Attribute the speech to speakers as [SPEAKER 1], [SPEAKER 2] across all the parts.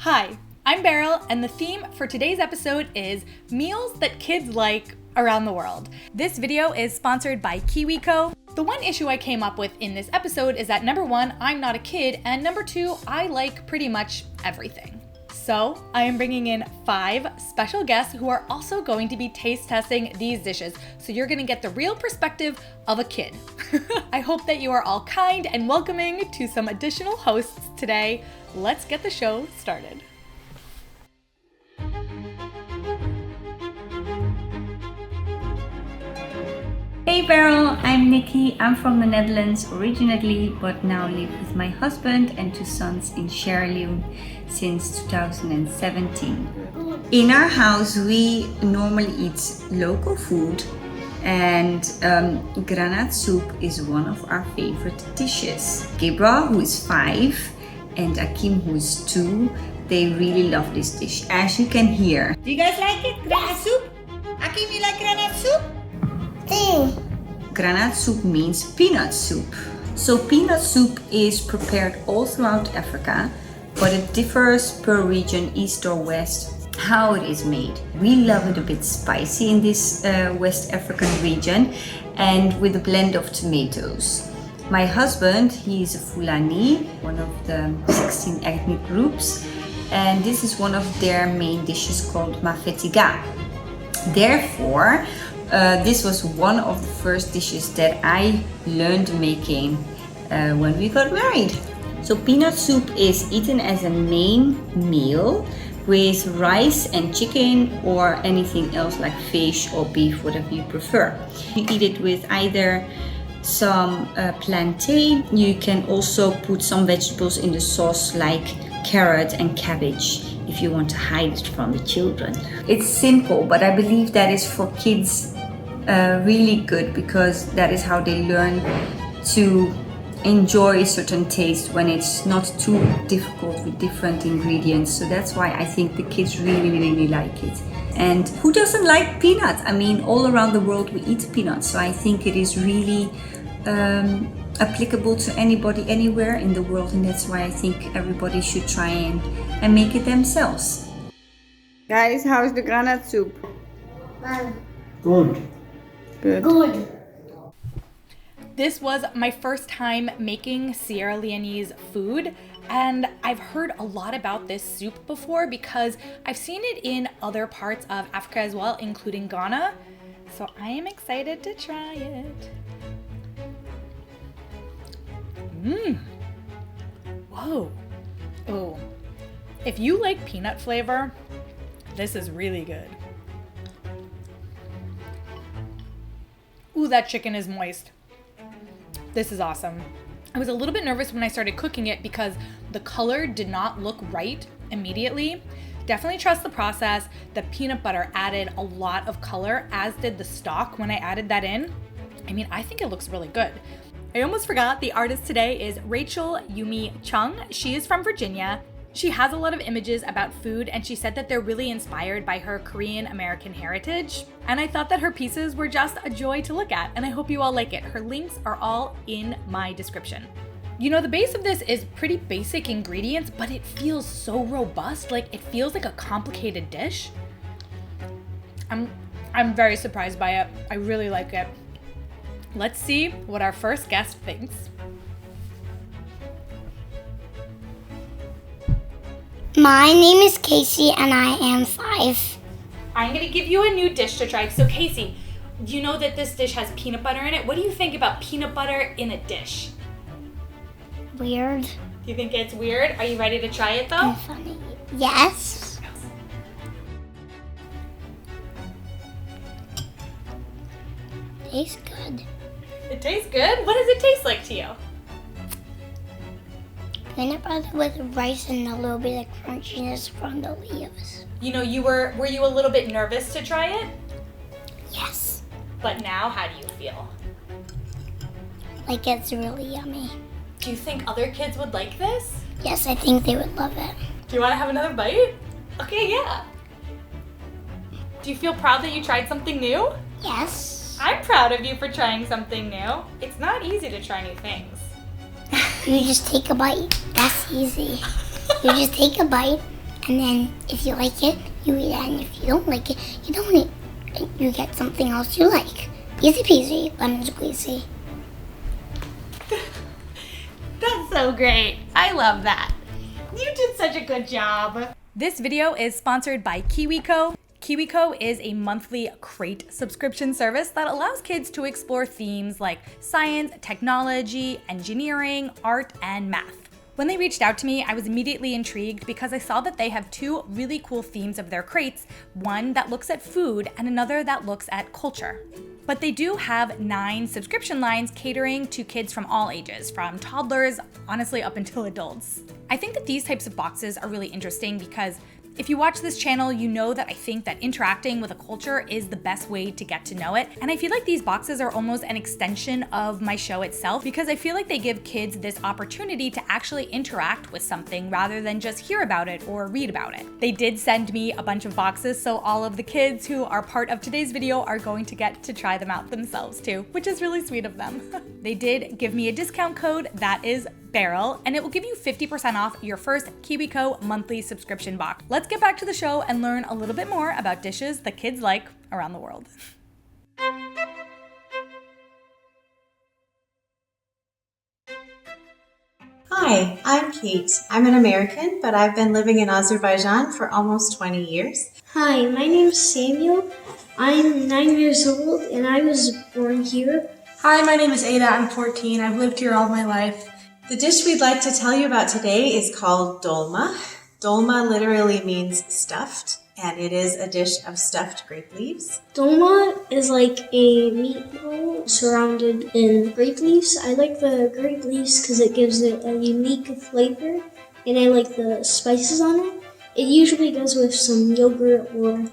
[SPEAKER 1] Hi, I'm Beryl, and the theme for today's episode is meals that kids like around the world. This video is sponsored by KiwiCo. The one issue I came up with in this episode is that number one, I'm not a kid, and number two, I like pretty much everything. So I am bringing in 5 special guests who are also going to be taste testing these dishes. So you're gonna get the real perspective of a kid. I hope that you are all kind and welcoming to some additional hosts today. Let's get the show started.
[SPEAKER 2] Hey Beryl, I'm Nicky. I'm from the Netherlands originally, but now live with my husband and 2 sons in Shereshewsky since 2017. In our house, we normally eat local food, and Groundnut Soup is one of our favorite dishes. Gabriel, who is 5, and Akim, who is 2, they really love this dish, as you can hear. Do you guys like it? Groundnut Soup? Akim, you like Groundnut Soup? Groundnut soup means peanut soup. So peanut soup is prepared all throughout Africa, but it differs per region, east or west, how it is made. We love it a bit spicy in this West African region and with a blend of tomatoes. My husband, he is a Fulani, one of the 16 ethnic groups, and this is one of their main dishes called mafetiga. Therefore, this was one of the first dishes that I learned making when we got married. So peanut soup is eaten as a main meal with rice and chicken or anything else like fish or beef, whatever you prefer. You eat it with either some plantain. You can also put some vegetables in the sauce like carrot and cabbage if you want to hide it from the children. It's simple, but I believe that is for kids really good because that is how they learn to enjoy a certain taste when it's not too difficult with different ingredients. So that's why I think the kids really like it. And who doesn't like peanuts? I mean, all around the world we eat peanuts, so I think it is really applicable to anybody anywhere in the world, and that's why I think everybody should try and make it themselves. Guys, how's the groundnut soup?
[SPEAKER 3] Good.
[SPEAKER 2] Good.
[SPEAKER 1] This was my first time making Sierra Leone's food, and I've heard a lot about this soup before because I've seen it in other parts of Africa as well, including Ghana. So I am excited to try it. Whoa. Oh. If you like peanut flavor, this is really good. Ooh, that chicken is moist. This is awesome. I was a little bit nervous when I started cooking it because the color did not look right immediately. Definitely trust the process. The peanut butter added a lot of color, as did the stock when I added that in. I mean, I think it looks really good. I almost forgot, the artist today is Rachel Yumi Chung. She is from Virginia. She has a lot of images about food, and she said that they're really inspired by her Korean American heritage. And I thought that her pieces were just a joy to look at, and I hope you all like it. Her links are all in my description. You know, the base of this is pretty basic ingredients, but it feels so robust. Like, it feels like a complicated dish. I'm very surprised by it. I really like it. Let's see what our first guest thinks.
[SPEAKER 4] My name is Casey and I am 5.
[SPEAKER 1] I'm gonna give you a new dish to try. So Casey, you know that this dish has peanut butter in it. What do you think about peanut butter in a dish?
[SPEAKER 4] Weird.
[SPEAKER 1] Do you think it's weird? Are you ready to try it though?
[SPEAKER 4] And funny. Yes. Tastes good.
[SPEAKER 1] It tastes good? What does it taste like to you?
[SPEAKER 4] Peanut butter with rice and a little bit of crunchiness from the leaves.
[SPEAKER 1] You know, were you a little bit nervous to try it?
[SPEAKER 4] Yes.
[SPEAKER 1] But now, how do you feel?
[SPEAKER 4] Like it's really yummy.
[SPEAKER 1] Do you think other kids would like this?
[SPEAKER 4] Yes, I think they would love it.
[SPEAKER 1] Do you want to have another bite? Okay, yeah. Do you feel proud that you tried something new?
[SPEAKER 4] Yes.
[SPEAKER 1] I'm proud of you for trying something new. It's not easy to try new things.
[SPEAKER 4] You just take a bite. That's easy. You just take a bite And then if you like it, you eat it. And if you don't like it, you don't eat it. You get something else you like. Easy peasy, lemon squeezy.
[SPEAKER 1] That's so great. I love that. You did such a good job. This video is sponsored by KiwiCo. KiwiCo is a monthly crate subscription service that allows kids to explore themes like science, technology, engineering, art, and math. When they reached out to me, I was immediately intrigued because I saw that they have two really cool themes of their crates, one that looks at food and another that looks at culture. But they do have 9 subscription lines catering to kids from all ages, from toddlers, honestly, up until adults. I think that these types of boxes are really interesting because if you watch this channel, you know that I think that interacting with a culture is the best way to get to know it. And I feel like these boxes are almost an extension of my show itself because I feel like they give kids this opportunity to actually interact with something rather than just hear about it or read about it. They did send me a bunch of boxes, so all of the kids who are part of today's video are going to get to try them out themselves too, which is really sweet of them. They did give me a discount code that is Beryl, and it will give you 50% off your first KiwiCo monthly subscription box. Let's get back to the show and learn a little bit more about dishes that kids like around the world.
[SPEAKER 3] Hi, I'm Kate. I'm an American, but I've been living in Azerbaijan for almost 20 years.
[SPEAKER 5] Hi, my name's Samuel. I'm 9 years old and I was born here.
[SPEAKER 6] Hi, my name is Ada. I'm 14. I've lived here all my life.
[SPEAKER 3] The dish we'd like to tell you about today is called dolma. Dolma literally means stuffed, and it is a dish of stuffed grape leaves.
[SPEAKER 5] Dolma is like a meatball surrounded in grape leaves. I like the grape leaves because it gives it a unique flavor, and I like the spices on it. It usually goes with some yogurt or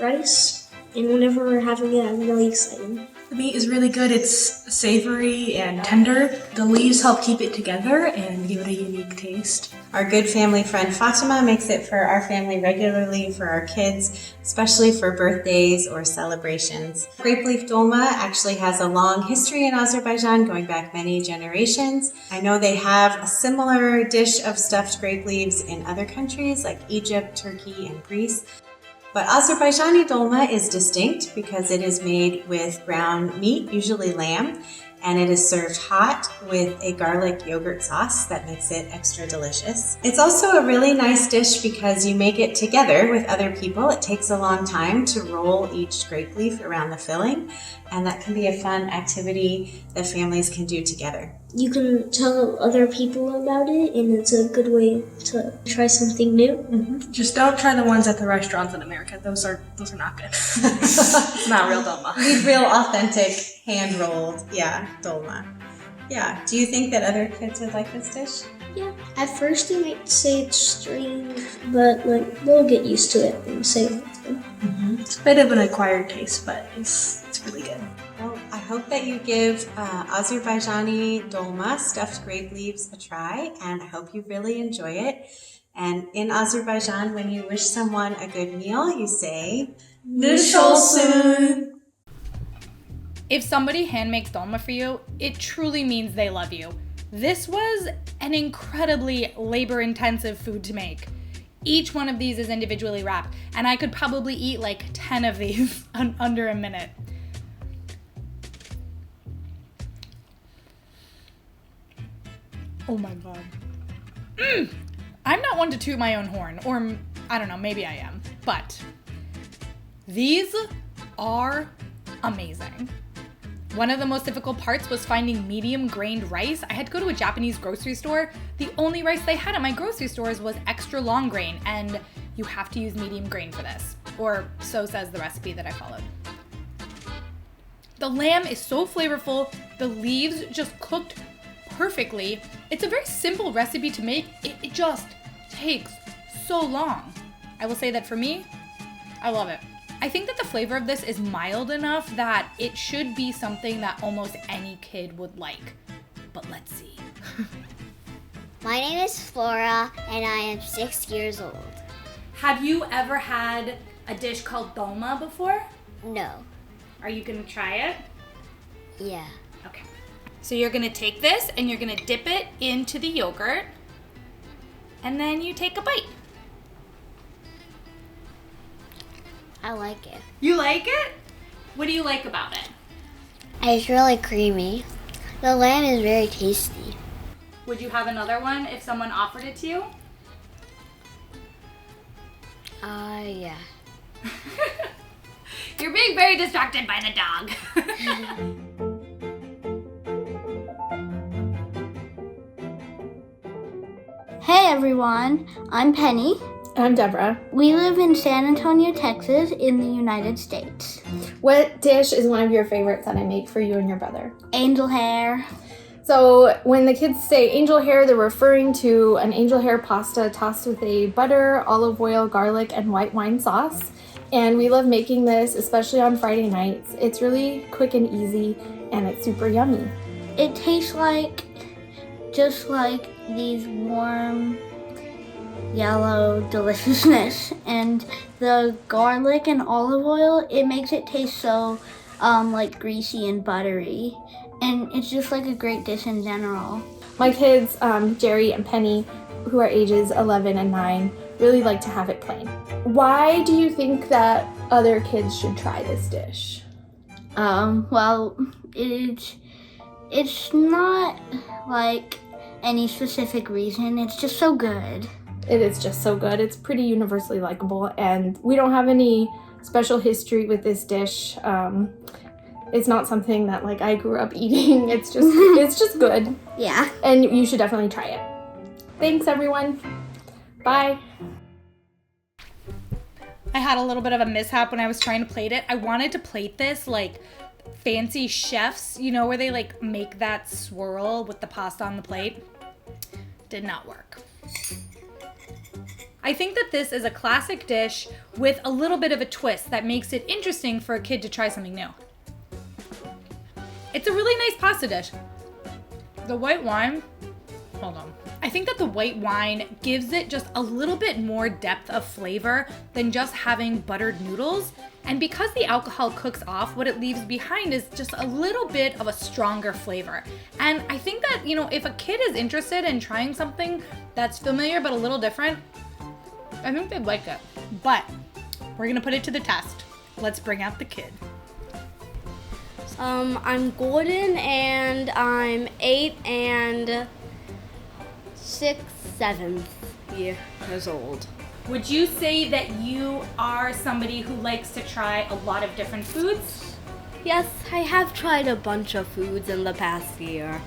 [SPEAKER 5] rice, and whenever we're having it, I'm really excited.
[SPEAKER 6] The meat is really good. It's savory and tender. The leaves help keep it together and give it a unique taste.
[SPEAKER 3] Our good family friend Fatima makes it for our family regularly for our kids, especially for birthdays or celebrations. Grape leaf dolma actually has a long history in Azerbaijan, going back many generations. I know they have a similar dish of stuffed grape leaves in other countries like Egypt, Turkey, and Greece. But Azerbaijani dolma is distinct because it is made with ground meat, usually lamb, and it is served hot with a garlic yogurt sauce that makes it extra delicious. It's also a really nice dish because you make it together with other people. It takes a long time to roll each grape leaf around the filling, and that can be a fun activity that families can do together.
[SPEAKER 5] You can tell other people about it, and it's a good way to try something new.
[SPEAKER 6] Just don't try the ones at the restaurants in America. Those are not good. It's not real dolma.
[SPEAKER 3] Need real authentic, hand-rolled, dolma. Yeah, do you think that other kids would like this dish?
[SPEAKER 5] Yeah. At first, they might say it's strange, but they'll get used to it and say it's good.
[SPEAKER 6] It's a bit of an acquired taste, but it's really good.
[SPEAKER 3] Well, I hope that you give Azerbaijani dolma, stuffed grape leaves, a try, and I hope you really enjoy it. And in Azerbaijan, when you wish someone a good meal, you say, Nush olsun.
[SPEAKER 1] If somebody hand makes dolma for you, it truly means they love you. This was an incredibly labor-intensive food to make. Each one of these is individually wrapped, and I could probably eat like 10 of these under a minute. Oh my god. I'm not one to toot my own horn, or I don't know, maybe I am, but these are amazing. One of the most difficult parts was finding medium grained rice. I had to go to a Japanese grocery store. The only rice they had at my grocery stores was extra long grain, and you have to use medium grain for this, or so says the recipe that I followed. The lamb is so flavorful. The leaves just cooked perfectly. It's a very simple recipe to make. It just takes so long. I will say that for me, I love it. I think that the flavor of this is mild enough that it should be something that almost any kid would like. But let's see.
[SPEAKER 4] My name is Flora, and I am 6 years old.
[SPEAKER 1] Have you ever had a dish called dolma before?
[SPEAKER 4] No.
[SPEAKER 1] Are you gonna try it?
[SPEAKER 4] Yeah.
[SPEAKER 1] Okay. So you're gonna take this and you're gonna dip it into the yogurt, and then you take a bite.
[SPEAKER 4] I like it.
[SPEAKER 1] You like it? What do you like about it?
[SPEAKER 4] It's really creamy. The lamb is very tasty.
[SPEAKER 1] Would you have another one if someone offered it to you?
[SPEAKER 4] Yeah.
[SPEAKER 1] You're being very distracted by the dog.
[SPEAKER 7] Hey everyone, I'm Penny.
[SPEAKER 8] I'm Deborah.
[SPEAKER 7] We live in San Antonio, Texas, in the United States.
[SPEAKER 8] What dish is one of your favorites that I make for you and your brother?
[SPEAKER 7] Angel hair.
[SPEAKER 8] So when the kids say angel hair, they're referring to an angel hair pasta tossed with a butter, olive oil, garlic, and white wine sauce. And we love making this, especially on Friday nights. It's really quick and easy, and it's super yummy.
[SPEAKER 7] It tastes just like these warm yellow deliciousness, and the garlic and olive oil, it makes it taste so like greasy and buttery, and it's just like a great dish in general.
[SPEAKER 8] My kids, Jerry and Penny, who are ages 11 and 9, really like to have it plain. Why do you think that other kids should try this dish?
[SPEAKER 7] Well, it's not like any specific reason. It's just so good.
[SPEAKER 8] It is just so good. It's pretty universally likable, and we don't have any special history with this dish. It's not something that like I grew up eating. It's just good.
[SPEAKER 7] Yeah.
[SPEAKER 8] And you should definitely try it. Thanks everyone. Bye.
[SPEAKER 1] I had a little bit of a mishap when I was trying to plate it. I wanted to plate this like fancy chefs, you know, where they like make that swirl with the pasta on the plate. Did not work. I think that this is a classic dish with a little bit of a twist that makes it interesting for a kid to try something new. It's a really nice pasta dish. The white wine, hold on. I think that the white wine gives it just a little bit more depth of flavor than just having buttered noodles. And because the alcohol cooks off, what it leaves behind is just a little bit of a stronger flavor. And I think that, you know, if a kid is interested in trying something that's familiar but a little different, I think they'd like it. But we're gonna put it to the test. Let's bring out the kid.
[SPEAKER 9] I'm Gordon, and I'm 8 and 7 years old.
[SPEAKER 1] Would you say that you are somebody who likes to try a lot of different foods?
[SPEAKER 9] Yes, I have tried a bunch of foods in the past year.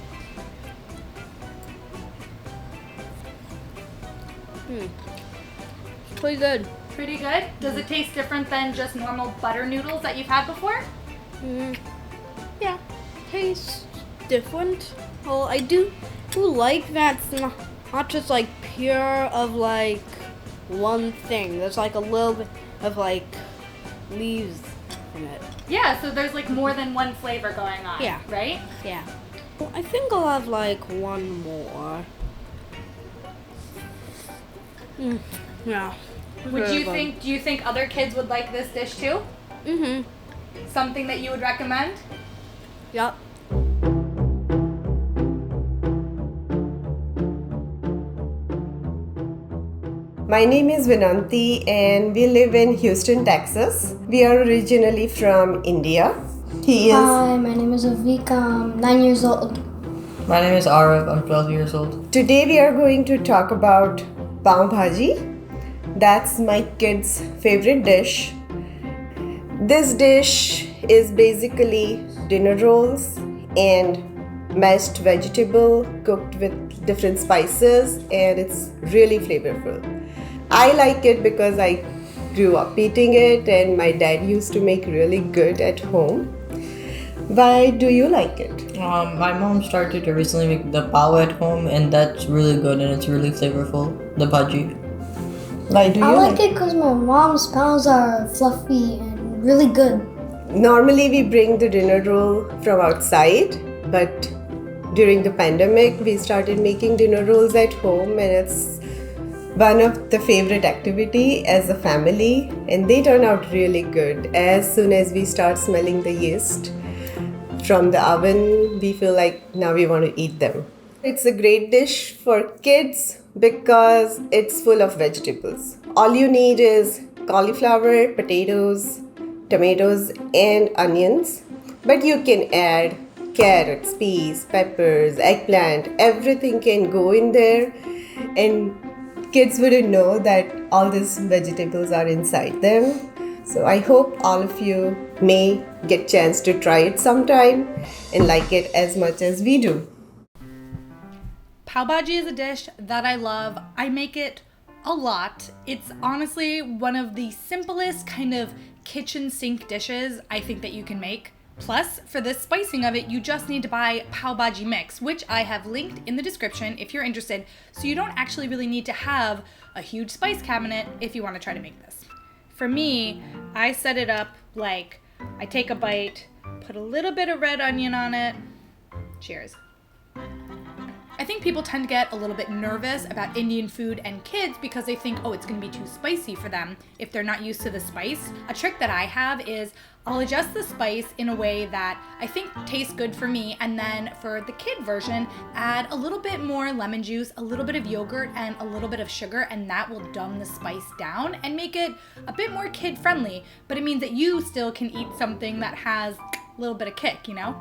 [SPEAKER 9] Pretty good.
[SPEAKER 1] Pretty good? Does it taste different than just normal butter noodles that you've had before?
[SPEAKER 9] Yeah, tastes different. Well, I do like that it's not just like pure of like one thing. There's like a little bit of like leaves in it.
[SPEAKER 1] Yeah, so there's like more than one flavor going on.
[SPEAKER 9] Yeah.
[SPEAKER 1] Right?
[SPEAKER 9] Yeah. Well, I think I'll have like one more. Yeah.
[SPEAKER 1] Do you think other kids would like this dish too?
[SPEAKER 9] Mm-hmm.
[SPEAKER 1] Something that you would recommend?
[SPEAKER 9] Yep.
[SPEAKER 10] My name is Vinanti and we live in Houston, Texas. We are originally from India.
[SPEAKER 5] Hi, my name is Avik. I'm 9 years old.
[SPEAKER 11] My name is Aarav. I'm 12 years old.
[SPEAKER 10] Today we are going to talk about Pav Bhaji. That's my kids' favorite dish. This dish is basically dinner rolls and mashed vegetable cooked with different spices, and it's really flavorful. I like it because I grew up eating it and my dad used to make really good at home. Why do you like it?
[SPEAKER 11] My mom started to recently make the pav at home, and that's really good and it's really flavorful. The bhaji.
[SPEAKER 10] Why do you
[SPEAKER 5] I like it because my mom's pavs are fluffy and really good.
[SPEAKER 10] Normally we bring the dinner roll from outside, but during the pandemic we started making dinner rolls at home, and it's one of the favorite activity as a family, and they turn out really good. As soon as we start smelling the yeast from the oven, we feel like now we want to eat them. It's a great dish for kids because it's full of vegetables. All you need is cauliflower, potatoes, tomatoes, and onions. But you can add carrots, peas, peppers, eggplant, everything can go in there. And kids wouldn't know that all these vegetables are inside them. So I hope all of you may get chance to try it sometime and like it as much as we do.
[SPEAKER 1] Pav Bhaji is a dish that I love. I make it a lot. It's honestly one of the simplest kind of kitchen sink dishes I think that you can make. Plus, for the spicing of it, you just need to buy Pav Bhaji mix, which I have linked in the description if you're interested. So you don't actually really need to have a huge spice cabinet if you want to try to make this. For me, I set it up like I take a bite, put a little bit of red onion on it. Cheers. I think people tend to get a little bit nervous about Indian food and kids because they think, oh, it's gonna be too spicy for them if they're not used to the spice. A trick that I have is I'll adjust the spice in a way that I think tastes good for me, and then for the kid version, add a little bit more lemon juice, a little bit of yogurt, and a little bit of sugar, and that will dumb the spice down and make it a bit more kid friendly, but it means that you still can eat something that has a little bit of kick, you know?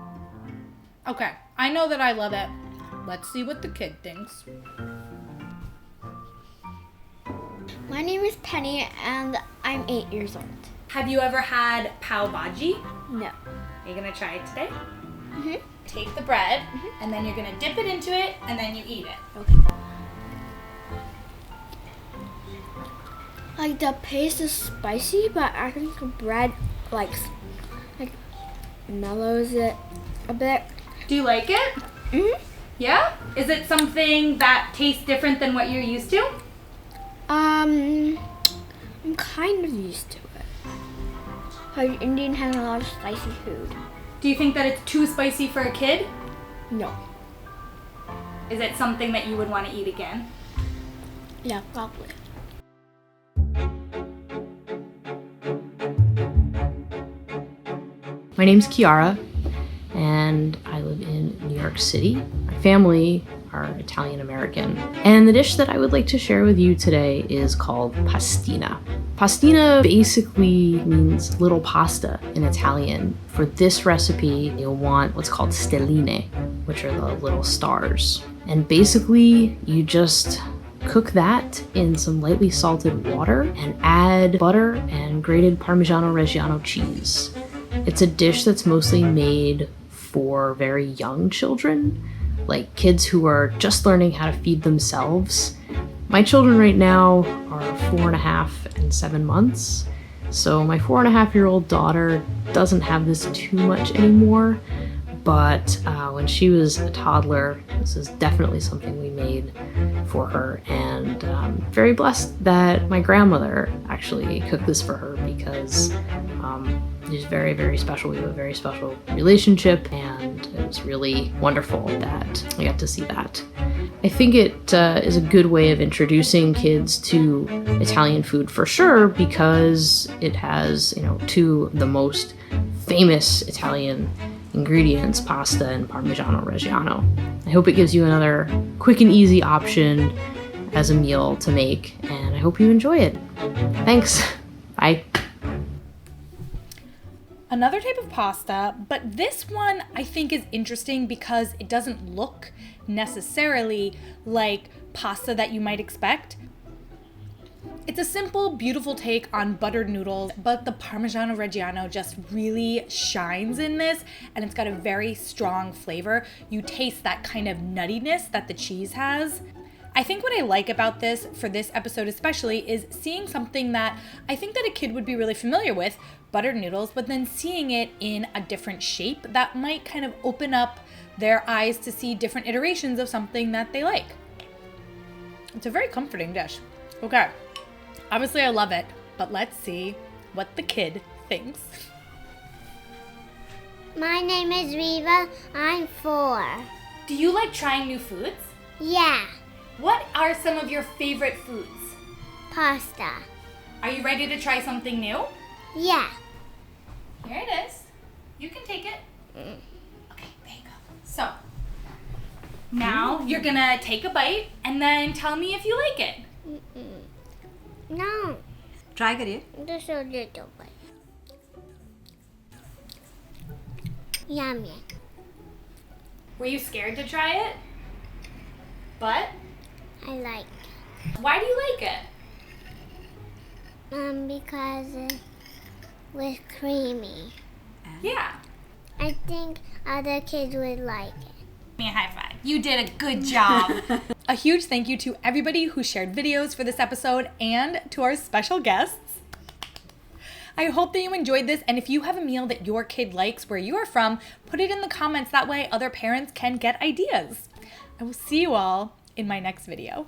[SPEAKER 1] Okay, I know that I love it. Let's see what the kid thinks.
[SPEAKER 12] My name is Penny and I'm 8 years old.
[SPEAKER 1] Have you ever had Pav Bhaji?
[SPEAKER 12] No.
[SPEAKER 1] Are you gonna try it today?
[SPEAKER 12] Mm-hmm.
[SPEAKER 1] Take the bread, and then you're gonna dip it into it, and then you eat it.
[SPEAKER 12] Okay. Like the paste is spicy, but I think the bread like mellows it a bit.
[SPEAKER 1] Do you like it?
[SPEAKER 12] Mm-hmm.
[SPEAKER 1] Yeah? Is it something that tastes different than what you're used to?
[SPEAKER 12] I'm kind of used to it. Like Indian has a lot of spicy food.
[SPEAKER 1] Do you think that it's too spicy for a kid?
[SPEAKER 12] No.
[SPEAKER 1] Is it something that you would want to eat again?
[SPEAKER 12] Yeah, probably.
[SPEAKER 13] My name's Chiara, and I live in New York City. My family are Italian American, and the dish that I would like to share with you today is called pastina. Pastina basically means little pasta in Italian. For this recipe, you'll want what's called stelline, which are the little stars. And basically, you just cook that in some lightly salted water and add butter and grated Parmigiano Reggiano cheese. It's a dish that's mostly made for very young children, like kids who are just learning how to feed themselves. My children right now are 4.5 and 7 months, so my 4.5-year-old daughter doesn't have this too much anymore, but when she was a toddler, this is definitely something we made for her, and I'm very blessed that my grandmother actually cooked this for her because she's very, very special. We have a very special relationship, and it was really wonderful that I got to see that. I think it is a good way of introducing kids to Italian food for sure, because it has, two of the most famous Italian ingredients, pasta and Parmigiano Reggiano. I hope it gives you another quick and easy option as a meal to make, and I hope you enjoy it. Thanks. Bye.
[SPEAKER 1] Another type of pasta, but this one I think is interesting because it doesn't look necessarily like pasta that you might expect. It's a simple, beautiful take on buttered noodles, but the Parmigiano Reggiano just really shines in this, and it's got a very strong flavor. You taste that kind of nuttiness that the cheese has. I think what I like about this, for this episode especially, is seeing something that I think that a kid would be really familiar with, buttered noodles, but then seeing it in a different shape that might kind of open up their eyes to see different iterations of something that they like. It's a very comforting dish. Okay, obviously I love it, but let's see what the kid thinks.
[SPEAKER 4] My name is Riva. I'm 4.
[SPEAKER 1] Do you like trying new foods?
[SPEAKER 4] Yeah.
[SPEAKER 1] What are some of your favorite foods?
[SPEAKER 4] Pasta.
[SPEAKER 1] Are you ready to try something new?
[SPEAKER 4] Yeah.
[SPEAKER 1] Here it is. You can take it. Okay, there you go. So, now you're gonna take a bite and then tell me if you like it.
[SPEAKER 4] No.
[SPEAKER 2] Try करिए.
[SPEAKER 4] Just a little bit. Yummy.
[SPEAKER 1] Were you scared to try it? But?
[SPEAKER 4] I like
[SPEAKER 1] Why do you like it?
[SPEAKER 4] because it was creamy.
[SPEAKER 1] Yeah.
[SPEAKER 4] I think other kids would like it.
[SPEAKER 1] Give me a high five. You did a good job. A huge thank you to everybody who shared videos for this episode and to our special guests. I hope that you enjoyed this, and if you have a meal that your kid likes where you are from, put it in the comments. That way other parents can get ideas. I will see you all in my next video.